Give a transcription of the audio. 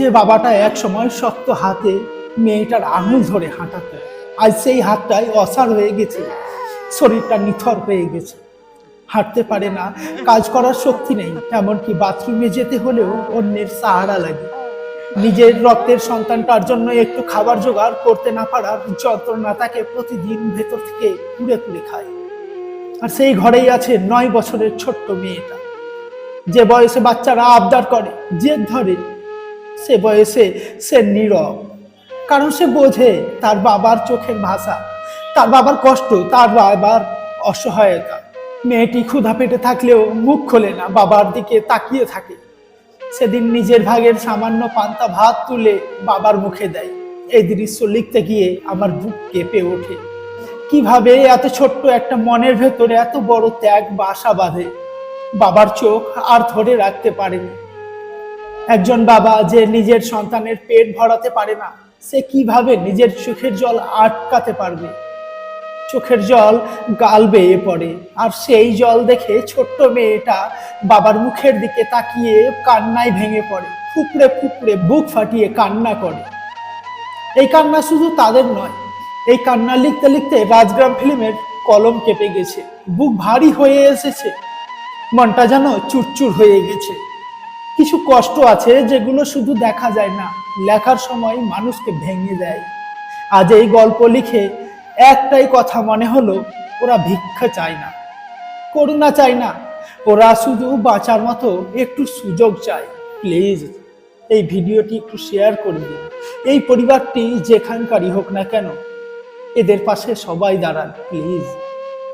যে বাবাটা এক সময় শক্ত হাতে মেয়েটার আঙুল ধরে হাঁটাতো, আজ সেই হাতটাই অসাড় হয়ে গেছে, শরীরটা নিথর হয়ে গেছে, হাঁটতে পারে না, কাজ করার শক্তি নেই, এমনকি বাথরুমে যেতে হলেও অন্যের সাহারা লাগে। নিজের রক্তের সন্তানটার জন্য একটু খাবার জোগাড় করতে না পারার যন্ত্রণা তাকে প্রতিদিন ভেতর থেকে কুড়ে কুড়ে খায়। আর সেই ঘরেই আছে 9 বছরের ছোট্ট মেয়েটা, যে বয়সে বাচ্চারা আবদার করে, জেদ ধরে, সে বয়সে সে নীরব, কারণ সে বোঝে তার বাবার চোখের ভাষা, তার বাবার কষ্ট, তার বাবার অসহায়তা। মেয়েটি ক্ষুধা পেটে থাকলেও মুখ খোলে না, বাবার দিকে তাকিয়ে থাকে। সেদিন নিজের ভাগের সামান্য পান্তা ভাত তুলে বাবার মুখে দেয়। এই দৃশ্য লিখতে গিয়ে আমার বুক কেঁপে ওঠে। কিভাবে এত ছোট্ট একটা মনের ভেতরে এত বড় ত্যাগ বাসা বাঁধে। বাবার চোখ আর ধরে রাখতে পারেনি। একজন বাবা যে নিজের সন্তানের পেট ভরাতে পারে না, সে কিভাবে নিজের চোখের জল আটকাতে পারবে? চোখের জল গাল বেয়ে পড়ে, আর সেই জল দেখে ছোট্ট মেয়েটা বাবার মুখের দিকে তাকিয়ে কান্নায় ভেঙে পড়ে, ফুপড়ে ফুপড়ে বুক ফাটিয়ে কান্না করে। এই কান্না শুধু তাদের নয়, এই কান্না লিখতে লিখতে রাজগ্রাম ফিল্মের কলম কেঁপে গেছে, বুক ভারী হয়ে এসেছে, মনটা যেন চুরচুর হয়ে গেছে। কিছু কষ্ট আছে যেগুলো শুধু দেখা যায় না, লেখার সময় মানুষকে ভেঙে দেয়। আজ এই গল্প লিখে একটাই কথা মনে হলো, ওরা ভিক্ষা চায় না, করুণা চায় না, ওরা শুধু বাঁচার মতো একটু সুযোগ চায়। প্লিজ এই ভিডিওটি একটু শেয়ার করে দিন। এই পরিবারটি যেখানকারই হোক না কেন, এদের পাশে সবাই দাঁড়ান প্লিজ।